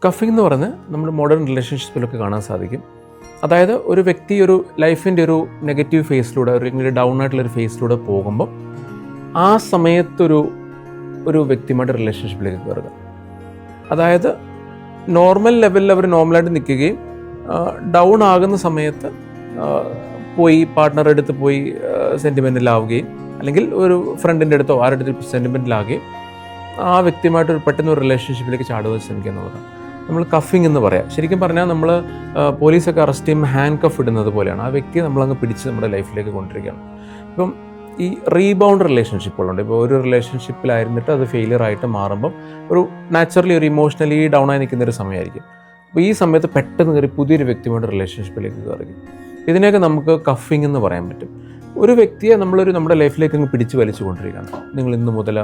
Coughing എന്ന് പറഞ്ഞ് നമ്മൾ മോഡേൺ റിലേഷൻഷിപ്പിലൊക്കെ കാണാൻ സാധിക്കും. അതായത് ഒരു വ്യക്തി ഒരു ലൈഫിൻ്റെ ഒരു നെഗറ്റീവ് ഫേസിലൂടെ ഒരു ഡൗൺ ആയിട്ടുള്ളൊരു ഫേസിലൂടെ പോകുമ്പോൾ ആ സമയത്തൊരു വ്യക്തിയുമായിട്ട് റിലേഷൻഷിപ്പിലേക്ക് കയറുക. അതായത് നോർമൽ ലെവലിൽ അവർ നോർമലായിട്ട് നിൽക്കുകയും ഡൗൺ ആകുന്ന സമയത്ത് പോയി പാർട്ട്ണറുടെ അടുത്ത് പോയി സെൻറ്റിമെൻറ്റലാവുകയും അല്ലെങ്കിൽ ഒരു ഫ്രണ്ടിൻ്റെ അടുത്തോ ആരുടെ അടുത്ത് സെൻറ്റിമെൻറ്റലാകുകയും ആ വ്യക്തിയുമായിട്ട് പെട്ടെന്ന് ഒരു റിലേഷൻഷിപ്പിലേക്ക് ചാടുവാൻ ശ്രമിക്കുക എന്നുള്ളതാണ് നമ്മൾ കഫിംഗ് എന്ന് പറയാം. ശരിക്കും പറഞ്ഞാൽ നമ്മൾ പോലീസൊക്കെ അറസ്റ്റ് ചെയ്യുമ്പോൾ ഹാൻഡ് കഫ് ഇടുന്നത് പോലെയാണ്. ആ വ്യക്തിയെ നമ്മളങ്ങ് പിടിച്ച് നമ്മുടെ ലൈഫിലേക്ക് കൊണ്ടിരിക്കുകയാണ്. ഇപ്പം ഈ റീബൗണ്ട് റിലേഷൻഷിപ്പുകളുണ്ട്. ഇപ്പോൾ ഒരു റിലേഷൻഷിപ്പിലായിരുന്നിട്ട് അത് ഫെയിലിയർ ആയിട്ട് മാറുമ്പം ഒരു നാച്ചുറലി ഒരു ഇമോഷണലി ഡൗൺ ആയി നിൽക്കുന്നൊരു സമയമായിരിക്കും. അപ്പോൾ ഈ സമയത്ത് പെട്ടെന്ന് കയറി പുതിയൊരു വ്യക്തിയുമായിട്ട് റിലേഷൻഷിപ്പിലേക്ക് കയറി. ഇതിനെയൊക്കെ നമുക്ക് കഫിംഗ് എന്ന് പറയാൻ പറ്റും. ഒരു വ്യക്തിയെ നമ്മുടെ ലൈഫിലേക്ക് അങ്ങ് പിടിച്ച് വലിച്ചു കൊണ്ടിരിക്കുകയാണ്. നിങ്ങൾ ഇന്ന് മുതൽ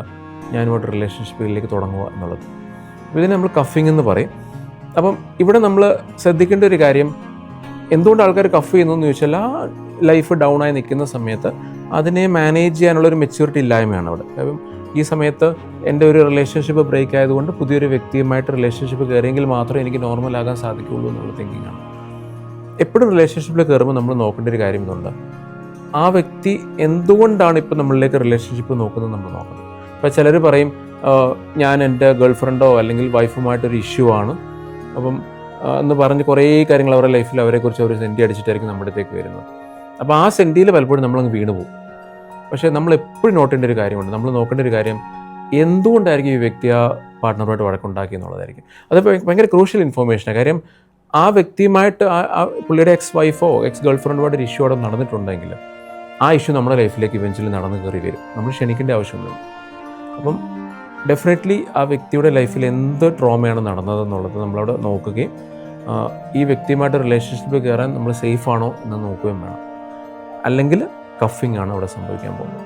ഞാനുമായിട്ട് റിലേഷൻഷിപ്പിലേക്ക് തുടങ്ങുക എന്നുള്ളത്. അപ്പോൾ ഇതിനെ നമ്മൾ കഫിംഗ് എന്ന് പറയും. അപ്പം ഇവിടെ നമ്മൾ ശ്രദ്ധിക്കേണ്ട ഒരു കാര്യം, എന്തുകൊണ്ട് ആൾക്കാർ കഫ് ചെയ്യുന്നതെന്ന് ചോദിച്ചാൽ ആ ലൈഫ് ഡൗൺ ആയി നിൽക്കുന്ന സമയത്ത് അതിനെ മാനേജ് ചെയ്യാനുള്ളൊരു മെച്യൂരിറ്റി ഇല്ലായ്മയാണ് അവിടെ. അപ്പം ഈ സമയത്ത് എൻ്റെ ഒരു റിലേഷൻഷിപ്പ് ബ്രേക്ക് ആയതുകൊണ്ട് പുതിയൊരു വ്യക്തിയുമായിട്ട് റിലേഷൻഷിപ്പ് കയറിയെങ്കിൽ മാത്രമേ എനിക്ക് നോർമലാകാൻ സാധിക്കുകയുള്ളൂ എന്നുള്ള തിങ്കിങ്ങാണ്. എപ്പോഴും റിലേഷൻഷിപ്പിൽ കയറുമ്പോൾ നമ്മൾ നോക്കേണ്ട ഒരു കാര്യം ഇതുണ്ട്, ആ വ്യക്തി എന്തുകൊണ്ടാണ് ഇപ്പോൾ നമ്മളിലേക്ക് റിലേഷൻഷിപ്പ് നോക്കുന്നത് നമ്മൾ നോക്കണം. ഇപ്പോൾ ചിലർ പറയും ഞാൻ എൻ്റെ ഗേൾ ഫ്രണ്ടോ അല്ലെങ്കിൽ വൈഫുമായിട്ടൊരു ഇഷ്യൂ ആണ്, അപ്പം എന്ന് പറഞ്ഞ് കുറേ കാര്യങ്ങൾ അവരുടെ ലൈഫിൽ അവരെക്കുറിച്ച് അവർ സെൻറ്റി അടിച്ചിട്ടായിരിക്കും നമ്മുടെ അടുത്തേക്ക് വരുന്നത്. അപ്പോൾ ആ സെൻറ്റിയിൽ പലപ്പോഴും നമ്മളങ്ങ് വീണ് പോകും. പക്ഷേ നമ്മൾ എപ്പോഴും നോക്കേണ്ട ഒരു കാര്യമുണ്ട്, നമ്മൾ നോക്കേണ്ട ഒരു കാര്യം എന്തുകൊണ്ടായിരിക്കും ഈ വ്യക്തി ആ പാർട്ട്ണറുമായിട്ട് വഴക്കുണ്ടാക്കി എന്നുള്ളതായിരിക്കും. അത് ഭയങ്കര ക്രൂഷ്യൽ ഇൻഫോർമേഷനാണ്. കാര്യം ആ വ്യക്തിയുമായിട്ട് ആ പുള്ളിയുടെ എക്സ് വൈഫോ എക്സ് ഗേൾ ഫ്രണ്ടുമായിട്ട് ഒരു ഇഷ്യൂ അവിടെ നടന്നിട്ടുണ്ടെങ്കിൽ ആ ഇഷ്യൂ നമ്മുടെ ലൈഫിലേക്ക് ഇവൻച്വലി നടന്നു കയറി വരും. നമ്മൾ ക്ഷണിക്കേണ്ട ആവശ്യമൊന്നുമില്ല. അപ്പം ഡെഫിനറ്റ്ലി ആ വ്യക്തിയുടെ ലൈഫിൽ എന്ത് ട്രോമയാണ് നടന്നതെന്നുള്ളത് നമ്മളവിടെ നോക്കുകയും ഈ വ്യക്തിയുമായിട്ട് റിലേഷൻഷിപ്പിൽ കയറാൻ നമ്മൾ സേഫ് ആണോ എന്ന് നോക്കുകയും വേണം. അല്ലെങ്കിൽ കഫിംഗ് ആണ് അവിടെ സംഭവിക്കാൻ പോകുന്നത്.